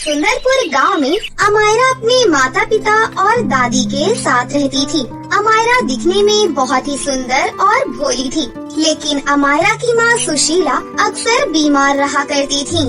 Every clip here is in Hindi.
सुंदरपुर गांव में अमायरा अपने माता पिता और दादी के साथ रहती थी। अमायरा दिखने में बहुत ही सुंदर और भोली थी, लेकिन अमायरा की माँ सुशीला अक्सर बीमार रहा करती थी।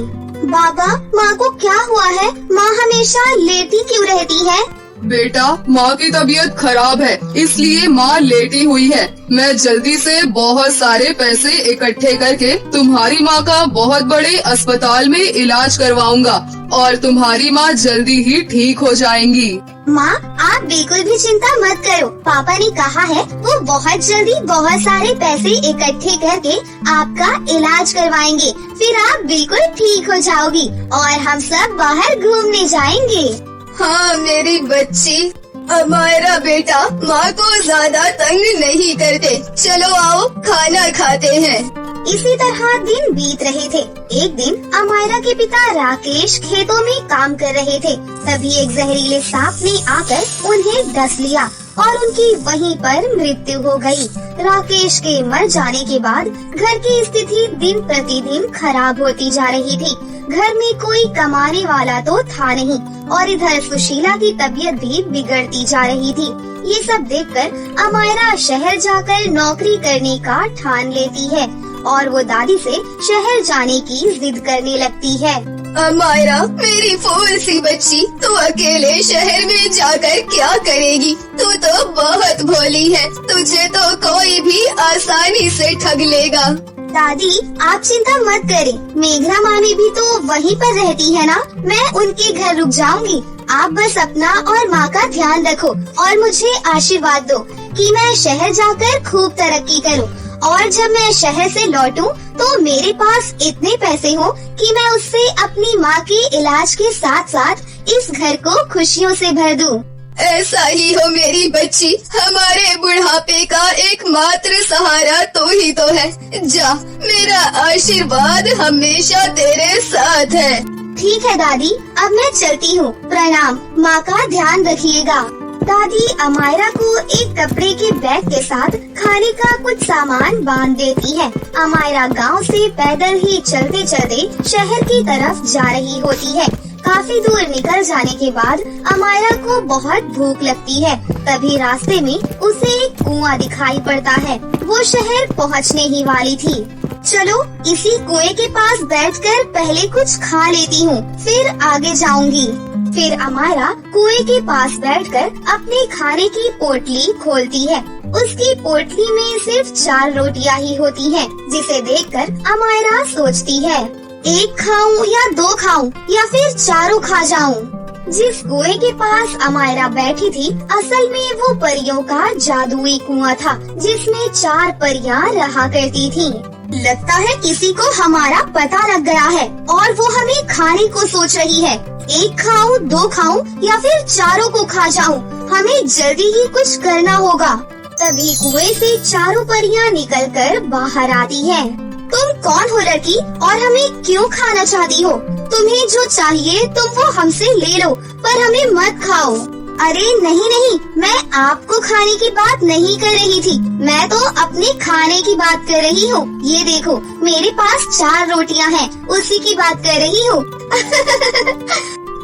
बाबा, माँ को क्या हुआ है? माँ हमेशा लेटी क्यों रहती है? बेटा, माँ की तबीयत खराब है, इसलिए माँ लेटी हुई है। मैं जल्दी से बहुत सारे पैसे इकट्ठे करके तुम्हारी माँ का बहुत बड़े अस्पताल में इलाज करवाऊंगा और तुम्हारी माँ जल्दी ही ठीक हो जाएंगी। माँ, आप बिल्कुल भी चिंता मत करो। पापा ने कहा है वो बहुत जल्दी बहुत सारे पैसे इकट्ठे करके आपका इलाज करवाएंगे, फिर आप बिल्कुल ठीक हो जाओगी और हम सब बाहर घूमने जाएंगे। हाँ मेरी बच्ची। अमायरा बेटा, माँ को ज्यादा तंग नहीं करते, चलो आओ खाना खाते हैं। इसी तरह दिन बीत रहे थे। एक दिन अमायरा के पिता राकेश खेतों में काम कर रहे थे, तभी एक जहरीले सांप ने आकर उन्हें डस लिया और उनकी वहीं पर मृत्यु हो गई। राकेश के मर जाने के बाद घर की स्थिति दिन प्रतिदिन खराब होती जा रही थी। घर में कोई कमाने वाला तो था नहीं और इधर सुशीला की तबीयत भी बिगड़ती जा रही थी। ये सब देखकर अमायरा शहर जाकर नौकरी करने का ठान लेती है और वो दादी से शहर जाने की जिद करने लगती है। अमायरा मेरी फूल सी बच्ची, तू अकेले शहर में जाकर क्या करेगी? तू तो बहुत भोली है, तुझे तो कोई भी आसानी से ठग लेगा। दादी, आप चिंता मत करें, मेघना मामी भी तो वहीं पर रहती है ना, मैं उनके घर रुक जाऊंगी। आप बस अपना और माँ का ध्यान रखो और मुझे आशीर्वाद दो कि मैं शहर जाकर खूब तरक्की करूँ और जब मैं शहर से लौटूं तो मेरे पास इतने पैसे हो कि मैं उससे अपनी माँ के इलाज के साथ साथ इस घर को खुशियों से भर दूं। ऐसा ही हो मेरी बच्ची, हमारे बुढ़ापे का एकमात्र सहारा तो ही तो है। जा, मेरा आशीर्वाद हमेशा तेरे साथ है। ठीक है दादी, अब मैं चलती हूँ। प्रणाम, माँ का ध्यान रखिएगा। दादी अमायरा को एक कपड़े के बैग के साथ खाने का कुछ सामान बांध देती है। अमायरा गांव से पैदल ही चलते चलते शहर की तरफ जा रही होती है। काफी दूर निकल जाने के बाद अमायरा को बहुत भूख लगती है। तभी रास्ते में उसे एक कुआं दिखाई पड़ता है। वो शहर पहुंचने ही वाली थी। चलो इसी कुएं के पास बैठकर पहले कुछ खा लेती हूँ, फिर आगे जाऊंगी। फिर अमायरा कुएं के पास बैठकर अपने खाने की पोटली खोलती है। उसकी पोटली में सिर्फ 4 रोटियां ही होती हैं, जिसे देखकर अमायरा सोचती है, एक खाऊं या 2 खाऊं या फिर चारों खा जाऊं। जिस कुएं के पास अमायरा बैठी थी, असल में वो परियों का जादुई कुआं था, जिसमें 4 परियां रहा करती थीं। लगता है किसी को हमारा पता लग गया है और वो हमें खाने को सोच रही है। एक खाऊं, 2 खाऊं या फिर चारों को खा जाऊं, हमें जल्दी ही कुछ करना होगा। तभी कुएं से 4 परियां निकलकर बाहर आती हैं। तुम कौन हो लड़की और हमें क्यों खाना चाहती हो? तुम्हें जो चाहिए तुम वो हमसे ले लो, पर हमें मत खाओ। अरे नहीं नहीं, मैं आपको खाने की बात नहीं कर रही थी, मैं तो अपने खाने की बात कर रही हूँ। ये देखो, मेरे पास 4 रोटियां हैं, उसी की बात कर रही हूँ।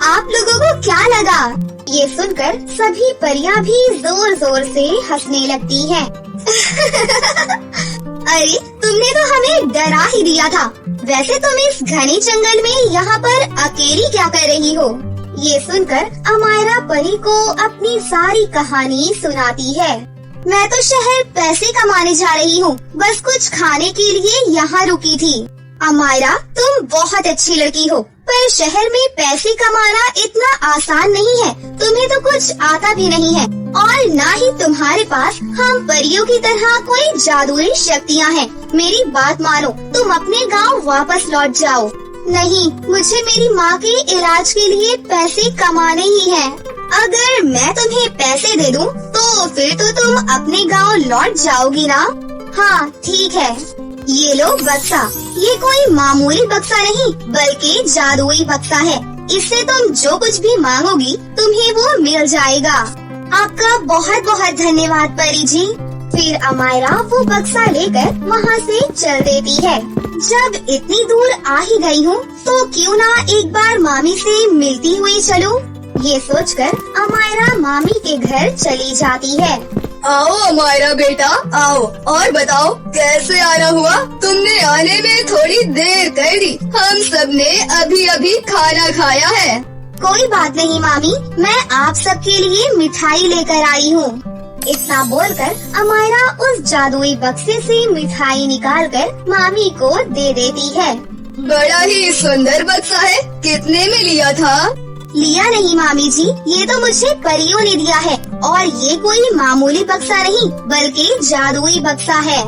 आप लोगों को क्या लगा? ये सुनकर सभी परियां भी जोर जोर से हंसने लगती हैं। अरे तुमने तो हमें डरा ही दिया था। वैसे तुम इस घने जंगल में यहाँ पर अकेली क्या कर रही हो? ये सुनकर अमायरा परी को अपनी सारी कहानी सुनाती है। मैं तो शहर पैसे कमाने जा रही हूँ, बस कुछ खाने के लिए यहाँ रुकी थी। अमायरा, तुम बहुत अच्छी लड़की हो, पर शहर में पैसे कमाना इतना आसान नहीं है। तुम्हें तो कुछ आता भी नहीं है और ना ही तुम्हारे पास हम परियों की तरह कोई जादुई शक्तियाँ हैं। मेरी बात मानो, तुम अपने गांव वापस लौट जाओ। नहीं, मुझे मेरी माँ के इलाज के लिए पैसे कमाने ही हैं। अगर मैं तुम्हें पैसे दे दूँ, तो फिर तो तुम अपने गांव लौट जाओगी ना? हाँ ठीक है, ये लो बक्सा। ये कोई मामूली बक्सा नहीं, बल्कि जादुई बक्सा है। इससे तुम जो कुछ भी मांगोगी तुम्हें वो मिल जाएगा। आपका बहुत बहुत धन्यवाद परी जी। फिर अमायरा वो बक्सा लेकर वहाँ से चल देती है। जब इतनी दूर आ ही गई हूँ तो क्यों ना एक बार मामी से मिलती हुई चलूं? ये सोचकर अमायरा मामी के घर चली जाती है। आओ अमायरा बेटा आओ, और बताओ कैसे आना हुआ? तुमने आने में थोड़ी देर कर दी। हम सब ने अभी अभी खाना खाया है। कोई बात नहीं मामी, मैं आप सबके लिए मिठाई लेकर आई हूँ। इतना बोलकर अमायरा उस जादुई बक्से से मिठाई निकालकर मामी को दे देती है। बड़ा ही सुंदर बक्सा है, कितने में लिया था? लिया नहीं मामी जी, ये तो मुझे परियों ने दिया है और ये कोई मामूली बक्सा नहीं बल्कि जादुई बक्सा है।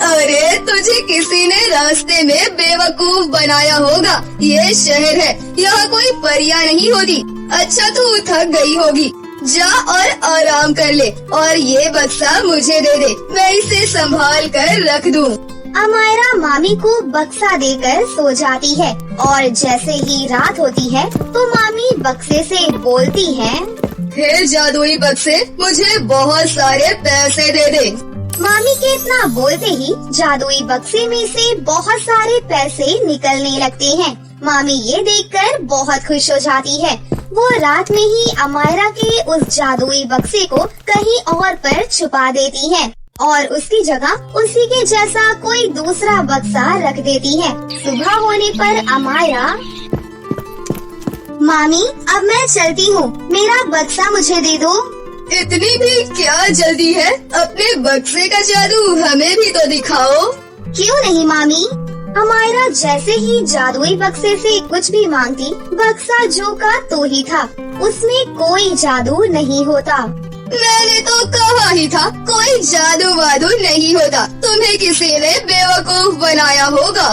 अरे तुझे किसी ने रास्ते में बेवकूफ बनाया होगा। ये शहर है, यहाँ कोई परियां नहीं होती। अच्छा तू थक गई होगी, जा और आराम कर ले और ये बक्सा मुझे दे दे, मैं इसे संभाल कर रख दूँ। अमायरा मामी को बक्सा देकर सो जाती है और जैसे ही रात होती है तो मामी बक्से से बोलती है, हे जादुई बक्से, मुझे बहुत सारे पैसे दे दे। मामी के इतना बोलते ही जादुई बक्से में से बहुत सारे पैसे निकलने लगते हैं। मामी ये देखकर बहुत खुश हो जाती है। वो रात में ही अमायरा के उस जादुई बक्से को कहीं और पर छुपा देती है और उसकी जगह उसी के जैसा कोई दूसरा बक्सा रख देती है। सुबह होने पर अमायरा, मामी अब मैं चलती हूँ, मेरा बक्सा मुझे दे दो। इतनी भी क्या जल्दी है? अपने बक्से का जादू हमें भी तो दिखाओ। क्यों नहीं मामी। अमायरा जैसे ही जादुई बक्से से कुछ भी मांगती, बक्सा जो का तो ही था, उसमें कोई जादू नहीं होता। मैंने तो कहा ही था कोई जादू वादू नहीं होता, तुम्हें किसी ने बेवकूफ बनाया होगा।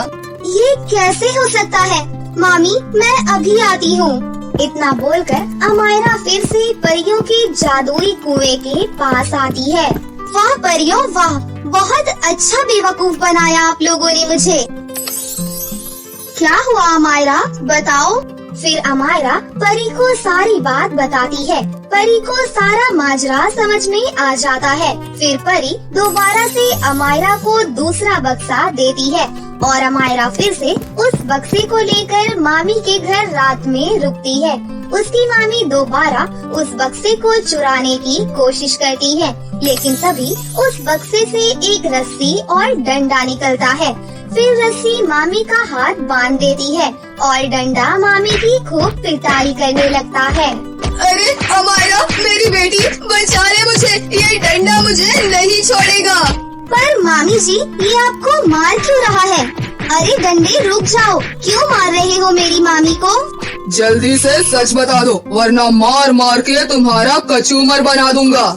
ये कैसे हो सकता है? मामी मैं अभी आती हूँ। इतना बोलकर अमायरा फिर से परियों के जादुई कुएं के पास आती है। वाह परियों वाह, बहुत अच्छा बेवकूफ बनाया आप लोगों ने मुझे। क्या हुआ अमायरा, बताओ। फिर अमायरा परी को सारी बात बताती है। परी को सारा माजरा समझ में आ जाता है। फिर परी दोबारा से अमायरा को दूसरा बक्सा देती है और अमायरा फिर से उस बक्से को लेकर मामी के घर रात में रुकती है। उसकी मामी दोबारा उस बक्से को चुराने की कोशिश करती है, लेकिन तभी उस बक्से से एक रस्सी और डंडा निकलता है। फिर रस्सी मामी का हाथ बांध देती है और डंडा मामी की खूब पिटाई करने लगता है। अरे अमायरा मेरी बेटी, बचा ले मुझे, ये डंडा मुझे नहीं छोड़ेगा। पर मामी जी ये आपको मार क्यों रहा है? अरे डंडे रुक जाओ, क्यों मार रहे हो मेरी मामी को? जल्दी से सच बता दो वरना मार मार के तुम्हारा कचूमर बना दूंगा।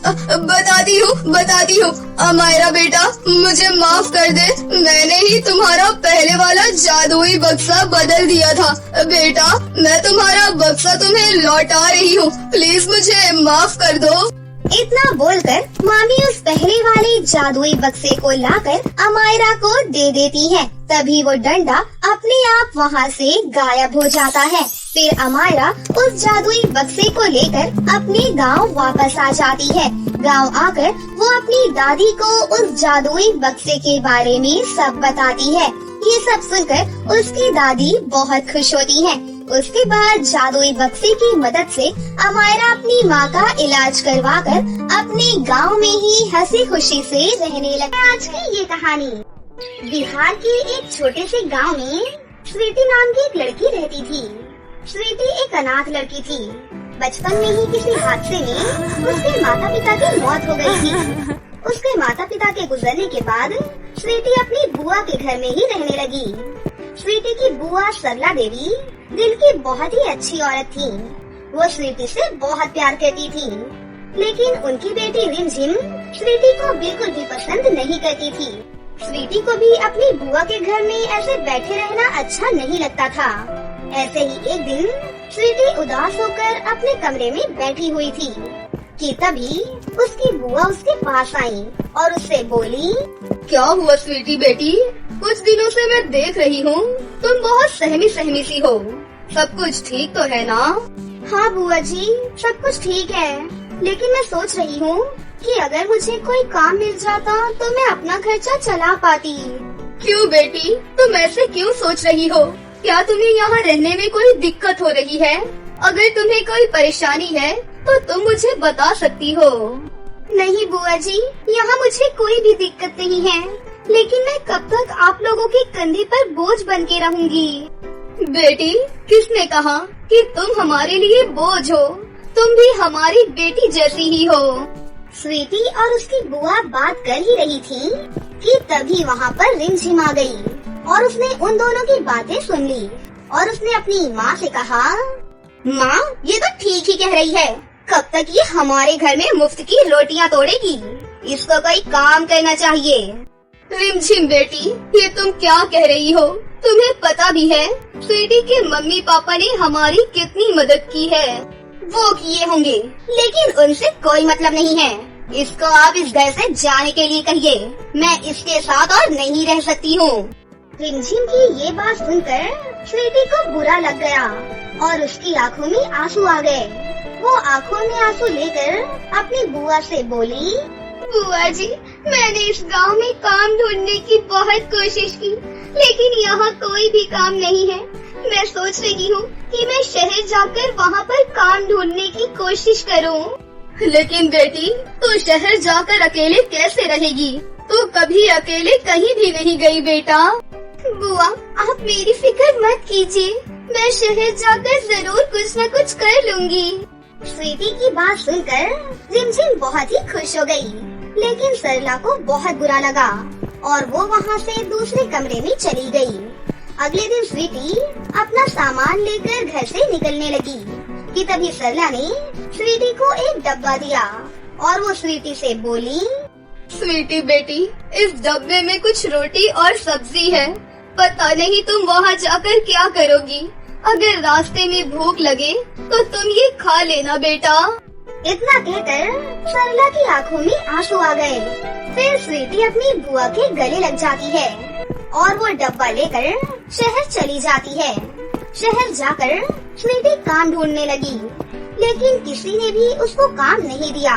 बताती हूँ। अमायरा बेटा मुझे माफ कर दे, मैंने ही तुम्हारा पहले वाला जादुई बक्सा बदल दिया था। बेटा मैं तुम्हारा बक्सा तुम्हें लौटा रही हूँ, प्लीज मुझे माफ कर दो। इतना बोलकर मामी उस पहले वाले जादुई बक्से को लाकर अमायरा को दे देती है। तभी वो डंडा अपने आप वहाँ से गायब हो जाता है। फिर अमायरा उस जादुई बक्से को लेकर अपने गांव वापस आ जाती है। गांव आकर वो अपनी दादी को उस जादुई बक्से के बारे में सब बताती है। ये सब सुनकर उसकी दादी बहुत खुश होती है। उसके बाद जादुई बक्से की मदद से अमायरा अपनी माँ का इलाज करवाकर अपने गांव में ही हंसी खुशी से रहने लगी। आज की ये कहानी बिहार के एक छोटे से गांव में स्वीटी नाम की एक लड़की रहती थी। स्वीटी एक अनाथ लड़की थी। बचपन में ही किसी हादसे में उसके माता पिता की मौत हो गई थी। उसके माता पिता के गुजरने के बाद स्वीटी अपनी बुआ के घर में ही रहने लगी। स्वीटी की बुआ सरला देवी दिल की बहुत ही अच्छी औरत थी। वो स्वीटी से बहुत प्यार करती थी, लेकिन उनकी बेटी रिमझिम स्वीटी को बिल्कुल भी पसंद नहीं करती थी। स्वीटी को भी अपनी बुआ के घर में ऐसे बैठे रहना अच्छा नहीं लगता था। ऐसे ही एक दिन स्वीटी उदास होकर अपने कमरे में बैठी हुई थी कि तभी उसकी बुआ उसके पास आई और उससे बोली, क्या हुआ स्वीटी बेटी, कुछ दिनों से मैं देख रही हूँ तुम बहुत सहमी सहमी सी हो, सब कुछ ठीक तो है ना? हाँ बुआ जी सब कुछ ठीक है, लेकिन मैं सोच रही हूँ कि अगर मुझे कोई काम मिल जाता तो मैं अपना खर्चा चला पाती। क्यों बेटी, तुम ऐसे क्यों सोच रही हो? क्या तुम्हें यहाँ रहने में कोई दिक्कत हो रही है? अगर तुम्हें कोई परेशानी है तो तुम मुझे बता सकती हो। नहीं बुआ जी, यहाँ मुझे कोई भी दिक्कत नहीं है, लेकिन मैं कब तक आप लोगों के कंधे पर बोझ बन के रहूंगी? बेटी, किसने कहा कि तुम हमारे लिए बोझ हो? तुम भी हमारी बेटी जैसी ही हो। स्वीटी और उसकी बुआ बात कर ही रही थी कि तभी वहाँ पर रिमझिम आ गई और उसने उन दोनों की बातें सुन ली और उसने अपनी माँ से कहा, माँ, ये तो ठीक ही कह रही है। कब तक ये हमारे घर में मुफ्त की रोटियाँ तोड़ेगी? इसको कोई काम करना चाहिए। रिमझिम बेटी, ये तुम क्या कह रही हो? तुम्हें पता भी है स्वीटी के मम्मी पापा ने हमारी कितनी मदद की है। वो किए होंगे, लेकिन उनसे कोई मतलब नहीं है। इसको आप इस घर से जाने के लिए कहिए। मैं इसके साथ और नहीं रह सकती हूँ। रिमझिम की ये बात सुनकर स्वीटी को बुरा लग गया और उसकी आंखों में आंसू आ गए। वो आंखों में आंसू लेकर अपनी बुआ से बोली, बुआ जी, मैंने इस गांव में काम ढूंढने की बहुत कोशिश की, लेकिन यहाँ कोई भी काम नहीं है। मैं सोच रही हूँ कि मैं शहर जाकर वहाँ पर काम ढूंढने की कोशिश करूँ। लेकिन बेटी, तू शहर जाकर अकेले कैसे रहेगी? तू कभी अकेले कहीं भी नहीं गई बेटा। बुआ, आप मेरी फिक्र मत कीजिए, मैं शहर जाकर जरूर कुछ न कुछ कर लूँगी। स्वीटी की बात सुनकर रिमझिम बहुत ही खुश हो गई, लेकिन सरला को बहुत बुरा लगा और वो वहाँ से दूसरे कमरे में चली गई। अगले दिन स्वीटी अपना सामान लेकर घर से निकलने लगी कि तभी सरला ने स्वीटी को एक डब्बा दिया और वो स्वीटी से बोली, स्वीटी बेटी, इस डब्बे में कुछ रोटी और सब्जी है। पता नहीं तुम वहाँ जाकर क्या करोगी। अगर रास्ते में भूख लगे तो तुम ये खा लेना बेटा। इतना कहकर सरला की आंखों में आंसू आ गए। फिर स्वीटी अपनी बुआ के गले लग जाती है और वो डब्बा लेकर शहर चली जाती है। शहर जाकर स्वीटी काम ढूंढने लगी, लेकिन किसी ने भी उसको काम नहीं दिया।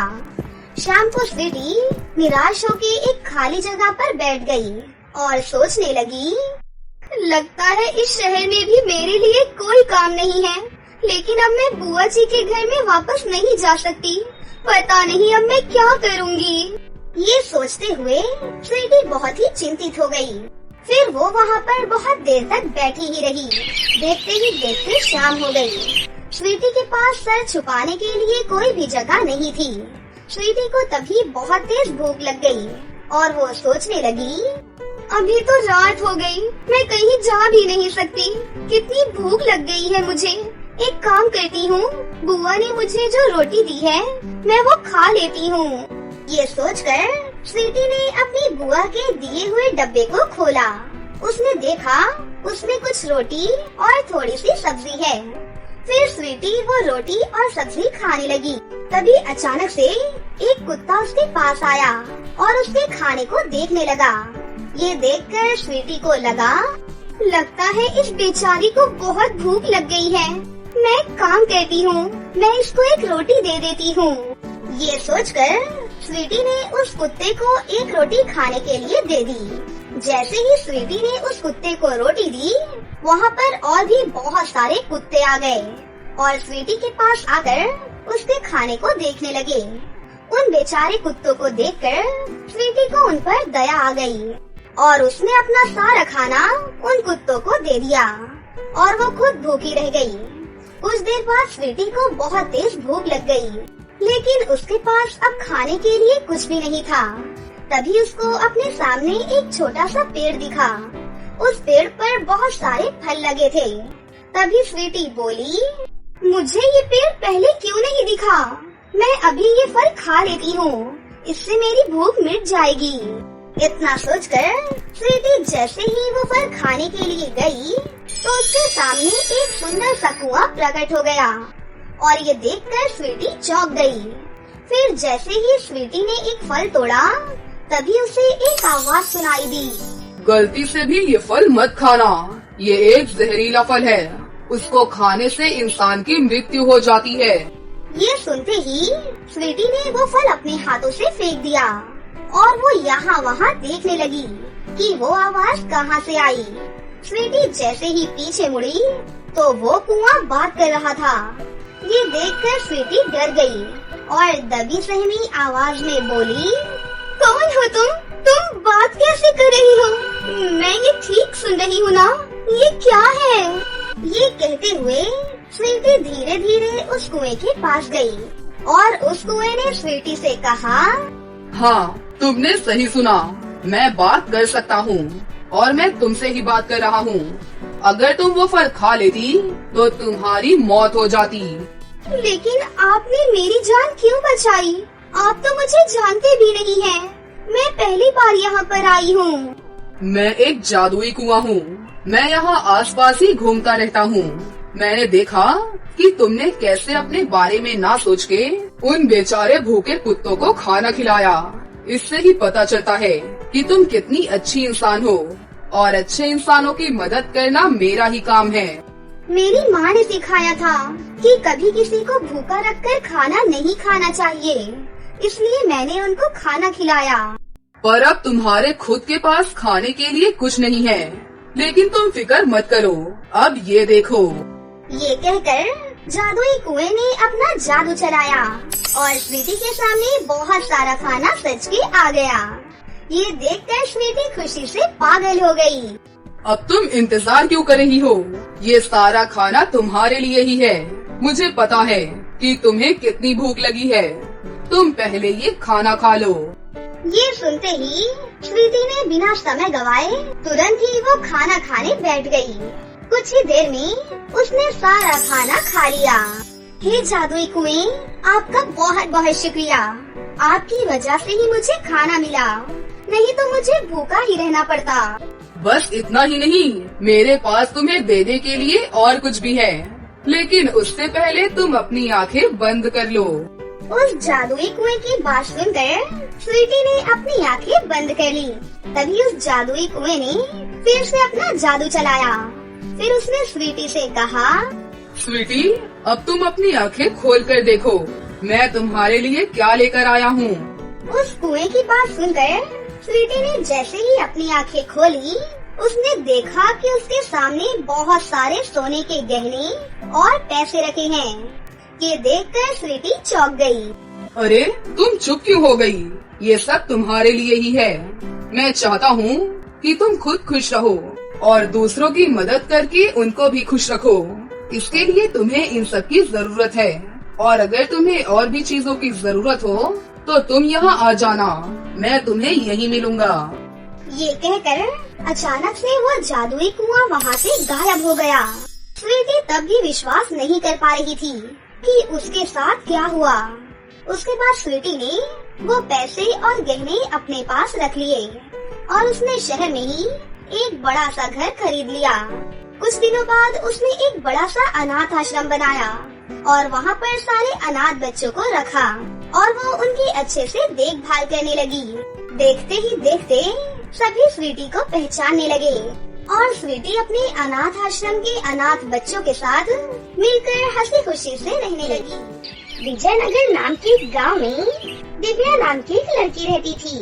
शाम को स्वीटी निराश होकर एक खाली जगह पर बैठ गई और सोचने लगी, लगता है इस शहर में भी मेरे लिए कोई काम नहीं है, लेकिन अब मैं बुआ जी के घर में वापस नहीं जा सकती। पता नहीं अब मैं क्या करूँगी। ये सोचते हुए स्वीटी बहुत ही चिंतित हो गई। फिर वो वहाँ पर बहुत देर तक बैठी ही रही। देखते ही देखते शाम हो गई। स्वीटी के पास सर छुपाने के लिए कोई भी जगह नहीं थी। स्वीटी को तभी बहुत तेज भूख लग गई और वो सोचने लगी, अभी तो रात हो गई, मैं कहीं जा भी नहीं सकती। कितनी भूख लग गई है मुझे। एक काम करती हूँ, बुआ ने मुझे जो रोटी दी है मैं वो खा लेती हूँ। ये सोचकर स्वीटी ने अपनी बुआ के दिए हुए डब्बे को खोला। उसने देखा उसमें कुछ रोटी और थोड़ी सी सब्जी है। फिर स्वीटी वो रोटी और सब्जी खाने लगी। तभी अचानक से एक कुत्ता उसके पास आया और उसके खाने को देखने लगा। ये देखकर स्वीटी को लगा, लगता है इस बेचारी को बहुत भूख लग गई है। मैं काम करती हूँ, मैं इसको एक रोटी दे देती हूँ। ये सोचकर स्वीटी ने उस कुत्ते को एक रोटी खाने के लिए दे दी। जैसे ही स्वीटी ने उस कुत्ते को रोटी दी, वहाँ पर और भी बहुत सारे कुत्ते आ गए और स्वीटी के पास आकर उसके खाने को देखने लगे। उन बेचारे कुत्तों को देखकर स्वीटी को उन पर दया आ गई और उसने अपना सारा खाना उन कुत्तों को दे दिया और वो खुद भूखी रह गई। कुछ देर बाद स्वीटी को बहुत तेज भूख लग गई, लेकिन उसके पास अब खाने के लिए कुछ भी नहीं था। तभी उसको अपने सामने एक छोटा सा पेड़ दिखा। उस पेड़ पर बहुत सारे फल लगे थे। तभी स्वीटी बोली, मुझे ये पेड़ पहले क्यों नहीं दिखा? मैं अभी ये फल खा लेती हूँ, इससे मेरी भूख मिट जाएगी। इतना सोचकर स्वीटी जैसे ही वो फल खाने के लिए गई, तो उसके सामने एक सुंदर सा कुआं प्रकट हो गया और ये देखकर स्वीटी चौंक गई। फिर जैसे ही स्वीटी ने एक फल तोड़ा, तभी उसे एक आवाज सुनाई दी, गलती से भी ये फल मत खाना, ये एक जहरीला फल है, उसको खाने से इंसान की मृत्यु हो जाती है। ये सुनते ही स्वीटी ने वो फल अपने हाथों से फेंक दिया और वो यहाँ वहाँ देखने लगी कि वो आवाज कहाँ से आई। स्वीटी जैसे ही पीछे मुड़ी तो वो कुआं बात कर रहा था। ये देखकर स्वीटी डर गई और दबी सहमी आवाज में बोली, कौन हो तुम बात कैसे कर रही हो? मैं ये ठीक सुन रही हूँ ना? ये क्या है? ये कहते हुए स्वीटी धीरे धीरे उस कुएं के पास गई और उस कुएं ने स्वीटी से कहा, हाँ, तुमने सही सुना। मैं बात कर सकता हूँ और मैं तुमसे ही बात कर रहा हूँ। अगर तुम वो फल खा लेती तो तुम्हारी मौत हो जाती। लेकिन आपने मेरी जान क्यों बचाई? आप तो मुझे जानते भी नहीं हैं। मैं पहली बार यहाँ पर आई हूँ। मैं एक जादुई कुआं हूँ। मैं यहाँ आसपास ही घूमता रहता हूँ। मैंने देखा कि तुमने कैसे अपने बारे में ना सोच के उन बेचारे भूखे कुत्तों को खाना खिलाया। इससे ही पता चलता है कि तुम कितनी अच्छी इंसान हो और अच्छे इंसानों की मदद करना मेरा ही काम है। मेरी माँ ने सिखाया था कि कभी किसी को भूखा रखकर खाना नहीं खाना चाहिए, इसलिए मैंने उनको खाना खिलाया। पर अब तुम्हारे खुद के पास खाने के लिए कुछ नहीं है, लेकिन तुम फिक्र मत करो। अब ये देखो। ये कहकर जादुई कुएं ने अपना जादू चलाया और स्वीटी के सामने बहुत सारा खाना सज के आ गया। ये देखकर स्वीटी खुशी से पागल हो गई। अब तुम इंतजार क्यों कर रही हो? ये सारा खाना तुम्हारे लिए ही है। मुझे पता है कि तुम्हें कितनी भूख लगी है। तुम पहले ये खाना खा लो। ये सुनते ही स्वीटी ने बिना समय गवाए तुरंत ही वो खाना खाने बैठ गई। कुछ ही देर में उसने सारा खाना खा लिया। हे जादुई कुएं, आपका बहुत बहुत शुक्रिया। आपकी वजह से ही मुझे खाना मिला, नहीं तो मुझे भूखा ही रहना पड़ता। बस इतना ही नहीं, मेरे पास तुम्हें देने के लिए और कुछ भी है, लेकिन उससे पहले तुम अपनी आंखें बंद कर लो। उस जादुई कुएं की बात सुनकर स्वीटी ने अपनी आंखें बंद कर ली। तभी उस जादुई कुएं ने फिर से अपना जादू चलाया। फिर उसने स्वीटी से कहा, स्वीटी, अब तुम अपनी आंखें खोल कर देखो, मैं तुम्हारे लिए क्या लेकर आया हूँ। उस कुएं की बात सुनकर स्वीटी ने जैसे ही अपनी आंखें खोली, उसने देखा कि उसके सामने बहुत सारे सोने के गहने और पैसे रखे हैं। ये देखकर स्वीटी चौंक गई। अरे, तुम चुप क्यों हो गई? ये सब तुम्हारे लिए ही है। मैं चाहता हूँ कि तुम खुद खुश रहो और दूसरों की मदद करके उनको भी खुश रखो। इसके लिए तुम्हें इन सब की जरूरत है, और अगर तुम्हें और भी चीजों की जरूरत हो तो तुम यहाँ आ जाना, मैं तुम्हें यहीं मिलूंगा। ये कहकर अचानक से वो जादुई कुआं वहाँ से गायब हो गया। स्वीटी तब भी विश्वास नहीं कर पा रही थी कि उसके साथ क्या हुआ। उसके बाद स्वीटी ने वो पैसे और गहने अपने पास रख लिए और उसने शहर में ही एक बड़ा सा घर खरीद लिया। कुछ दिनों बाद उसने एक बड़ा सा अनाथ आश्रम बनाया और वहाँ पर सारे अनाथ बच्चों को रखा और वो उनकी अच्छे से देखभाल करने लगी। देखते ही देखते सभी स्वीटी को पहचानने लगे और स्वीटी अपने अनाथ आश्रम के अनाथ बच्चों के साथ मिलकर हंसी खुशी से रहने लगी। विजयनगर नाम के गांव में दिव्या नाम की एक लड़की रहती थी।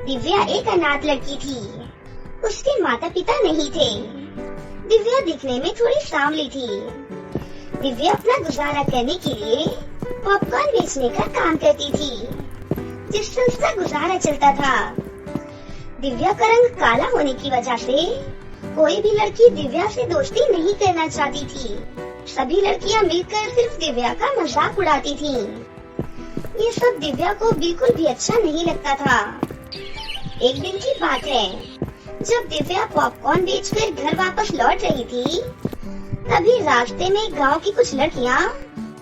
दिव्या एक अनाथ लड़की थी। उसके माता पिता नहीं थे। दिव्या दिखने में थोड़ी सांवली थी। दिव्या अपना गुजारा करने के लिए पॉपकॉर्न बेचने का काम करती थी, जिससे उसका गुजारा चलता था। दिव्या का रंग काला होने की वजह से कोई भी लड़की दिव्या से दोस्ती नहीं करना चाहती थी। सभी लड़कियां मिलकर सिर्फ दिव्या का मजाक उड़ाती थीं। ये सब दिव्या को बिल्कुल भी अच्छा नहीं लगता था। एक दिन की बात है, जब दिव्या पॉपकॉर्न बेचकर घर वापस लौट रही थी, तभी रास्ते में गांव की कुछ लड़कियां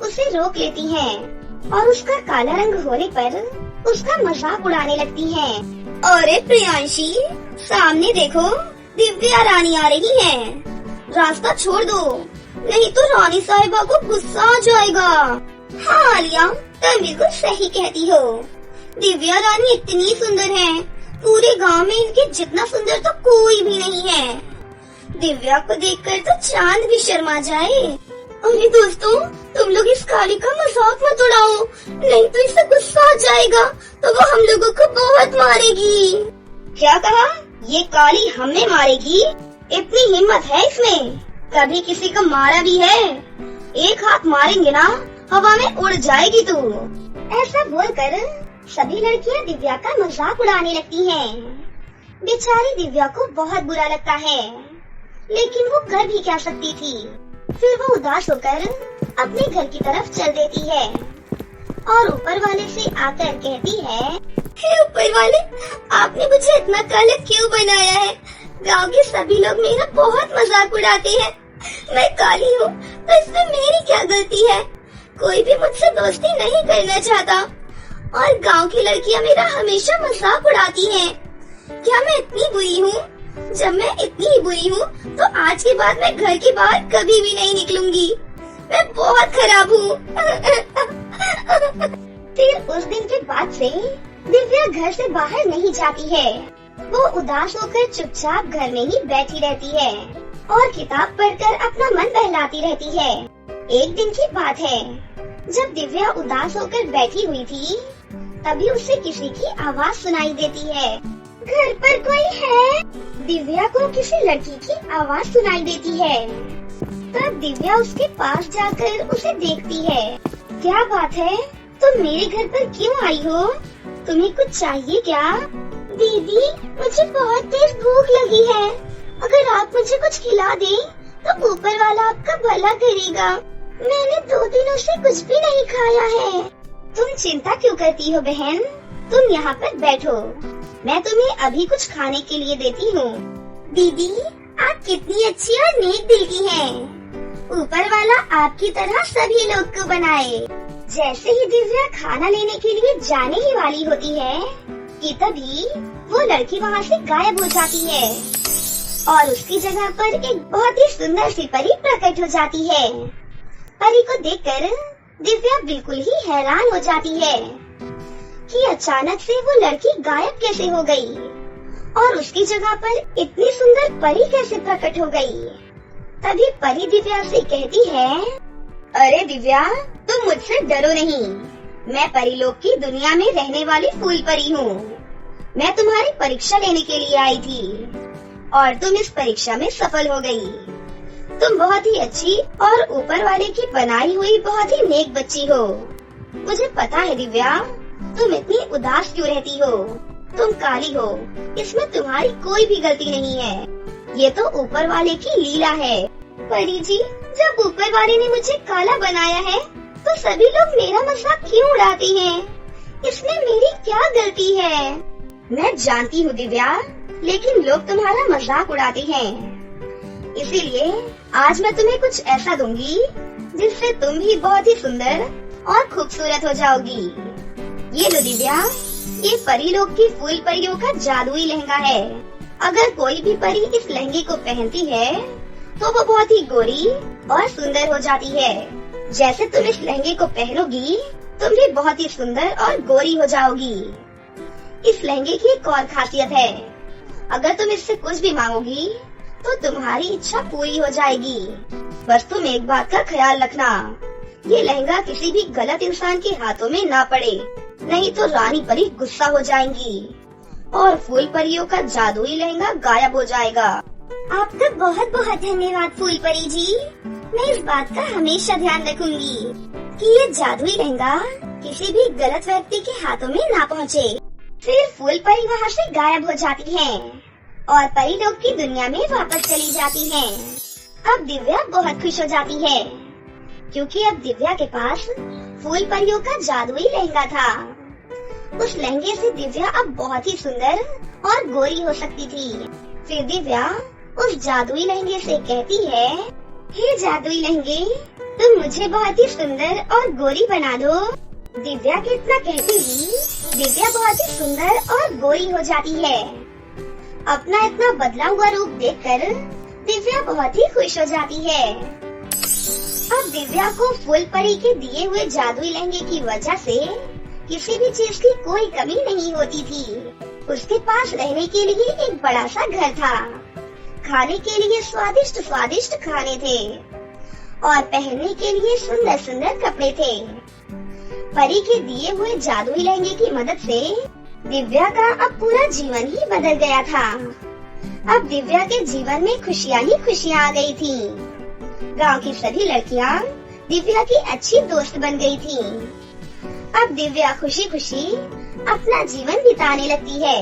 उसे रोक लेती हैं और उसका काला रंग होने पर उसका मजाक उड़ाने लगती हैं। अरे प्रियांशी, सामने देखो, दिव्या रानी आ रही है, रास्ता छोड़ दो, नहीं तो रानी साहिबा को गुस्सा आ जाएगा। हाँ आलिया, तुम बिल्कुल सही कहती हो। दिव्या रानी इतनी सुंदर है, पूरे गांव में इनके जितना सुंदर तो कोई भी नहीं है। दिव्या को देखकर तो चांद भी शर्मा जाए। अरे दोस्तों, तुम लोग इस काली का मजाक मत उड़ाओ, नहीं तो इसे गुस्सा आ जाएगा तो वो हम लोगों को बहुत मारेगी। क्या कहा? ये काली हमें मारेगी? इतनी हिम्मत है इसमें? कभी किसी को मारा भी है? एक हाथ मारेंगे ना, हवा में उड़ जाएगी तू। ऐसा बोलकर सभी लड़कियां दिव्या का मजाक उड़ाने लगती हैं। बेचारी दिव्या को बहुत बुरा लगता है, लेकिन वो कर भी क्या सकती थी। फिर वो उदास होकर अपने घर की तरफ चल देती है और ऊपर वाले से आकर कहती है, हे ऊपर वाले, आपने मुझे इतना काला क्यों बनाया है? गांव के सभी लोग मेरा बहुत मजाक उड़ाते हैं। मैं काली हूँ तो इसमें मेरी क्या गलती है? कोई भी मुझसे दोस्ती नहीं करना चाहता और गांव की लड़कियाँ मेरा हमेशा मजाक उड़ाती हैं। क्या मैं इतनी बुरी हूँ? जब मैं इतनी ही बुरी हूँ तो आज के बाद मैं घर के बाहर कभी भी नहीं निकलूंगी। मैं बहुत खराब हूँ। फिर उस दिन के बाद से दिव्या घर से बाहर नहीं जाती है। वो उदास होकर चुपचाप घर में ही बैठी रहती है और किताब पढ़कर अपना मन बहलाती रहती है। एक दिन की बात है, जब दिव्या उदास होकर बैठी हुई थी, तभी उसे किसी की आवाज सुनाई देती है। घर पर कोई है? दिव्या को किसी लड़की की आवाज सुनाई देती है। तब दिव्या उसके पास जाकर उसे देखती है। क्या बात है, तुम मेरे घर पर क्यों आई हो? तुम्हें कुछ चाहिए क्या? दीदी, मुझे बहुत तेज भूख लगी है। अगर आप मुझे कुछ खिला दें तो ऊपर वाला आपका भला करेगा। मैंने 2 दिनों से कुछ भी नहीं खाया है। तुम चिंता क्यों करती हो बहन? तुम यहाँ पर बैठो, मैं तुम्हें अभी कुछ खाने के लिए देती हूँ। दीदी, आप कितनी अच्छी और नेक दिल की हैं। ऊपर वाला आपकी तरह सभी लोग को बनाए। जैसे ही दिव्या खाना लेने के लिए जाने ही वाली होती है कि तभी वो लड़की वहाँ से गायब हो जाती है और उसकी जगह पर एक बहुत ही सुंदर सी परी प्रकट हो जाती है। परी को देखकर दिव्या बिल्कुल ही हैरान हो जाती है कि अचानक से वो लड़की गायब कैसे हो गई और उसकी जगह पर इतनी सुंदर परी कैसे प्रकट हो गई। तभी परी दिव्या से कहती है, अरे दिव्या, तुम मुझसे डरो नहीं। मैं परीलोक की दुनिया में रहने वाली फूल परी हूँ। मैं तुम्हारी परीक्षा लेने के लिए आई थी और तुम इस परीक्षा में सफल हो गई। तुम बहुत ही अच्छी और ऊपर वाले की बनाई हुई बहुत ही नेक बच्ची हो। मुझे पता है दिव्या, तुम इतनी उदास क्यों रहती हो? तुम काली हो, इसमें तुम्हारी कोई भी गलती नहीं है। ये तो ऊपर वाले की लीला है। परी जी, जब ऊपर वाले ने मुझे काला बनाया है तो सभी लोग मेरा मजाक क्यों उड़ाते हैं? इसमें मेरी क्या गलती है? मैं जानती हूँ दिव्या, लेकिन लोग तुम्हारा मजाक उड़ाते हैं। इसीलिए आज मैं तुम्हें कुछ ऐसा दूंगी जिससे तुम भी बहुत ही सुंदर और खूबसूरत हो जाओगी। ये लो दिव्या, ये परीलोक की फूल परियों का जादुई लहंगा है। अगर कोई भी परी इस लहंगे को पहनती है तो वो बहुत ही गोरी और सुंदर हो जाती है। जैसे तुम इस लहंगे को पहनोगी, तुम भी बहुत ही सुंदर और गोरी हो जाओगी। इस लहंगे की एक और खासियत है, अगर तुम इससे कुछ भी मांगोगी तो तुम्हारी इच्छा पूरी हो जाएगी। बस तुम एक बात का ख्याल रखना, ये लहंगा किसी भी गलत इंसान के हाथों में ना पड़े, नहीं तो रानी परी गुस्सा हो जाएंगी और फूल परियों का जादुई लहंगा गायब हो जाएगा। आपका बहुत बहुत धन्यवाद फूल परी जी। मैं इस बात का हमेशा ध्यान रखूंगी कि ये जादुई लहंगा किसी भी गलत व्यक्ति के हाथों में ना पहुँचे। फिर फूल परी वहाँ से गायब हो जाती है और परी लोग की दुनिया में वापस चली जाती है। अब दिव्या बहुत खुश हो जाती है क्योंकि अब दिव्या के पास फूल परियों का जादुई लहंगा था। उस लहंगे से दिव्या अब बहुत ही सुंदर और गोरी हो सकती थी। फिर दिव्या उस जादुई लहंगे से कहती है, हे जादुई लहंगे, तुम मुझे बहुत ही सुंदर और गोरी बना दो। दिव्या के इतना कहते ही दिव्या बहुत ही सुंदर और गोरी हो जाती है। अपना इतना बदला हुआ रूप देखकर दिव्या बहुत ही खुश हो जाती है। अब दिव्या को फूल परी के दिए हुए जादुई लहंगे की वजह से किसी भी चीज की कोई कमी नहीं होती थी। उसके पास रहने के लिए एक बड़ा सा घर था, खाने के लिए स्वादिष्ट स्वादिष्ट खाने थे और पहनने के लिए सुंदर सुंदर कपड़े थे। परी के दिए हुए जादुई लहंगे की मदद से दिव्या का अब पूरा जीवन ही बदल गया था। अब दिव्या के जीवन में खुशियाँ ही खुशियाँ आ गई थी। गांव की सभी लड़कियाँ दिव्या की अच्छी दोस्त बन गई थी। अब दिव्या खुशी खुशी अपना जीवन बिताने लगती है।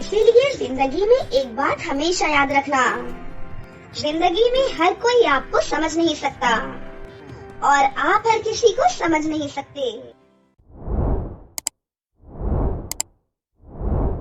इसीलिए जिंदगी में एक बात हमेशा याद रखना, जिंदगी में हर कोई आपको समझ नहीं सकता और आप हर किसी को समझ नहीं सकते।